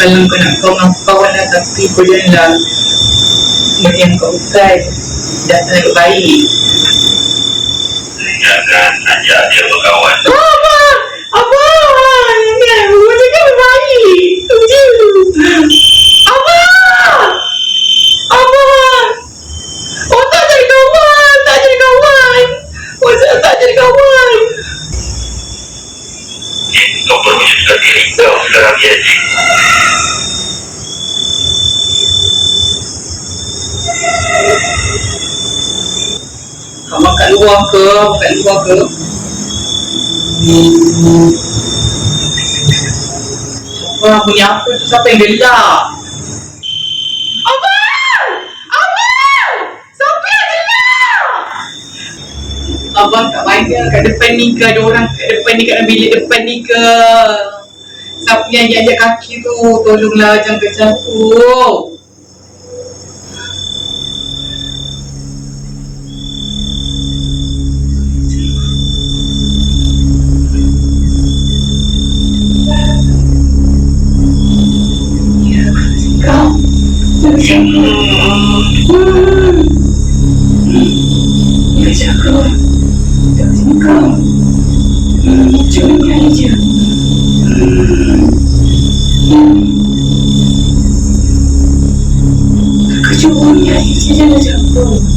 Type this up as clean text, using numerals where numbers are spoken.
kalau kau nak kau dengan kawan lah, tapi kau janganlah benda yang kau bukan dah tak baik. Jangan ajak dia berkawan. Abang! Abang! Macam kan baik. Abang! Abang! Oh, tak jadi kawan. Tak jadi kawan. Oh, tak jadi kawan. Kau berwujudkan diri kau sekarang ya, Cik. Abang kat luar ke? Kat luar ke? Siapa bunyi apa tu? Siapa yang gelak? Abang! Abang! Siapa yang gelak? Abang kat mana? Kat depan ni ke? Ada orang kat depan ni, kat bilik depan ni ke? Siapa yang ajak kaki tu? Tolonglah, jangan kecapuk. Aku cuma nyanyi saja macam tu.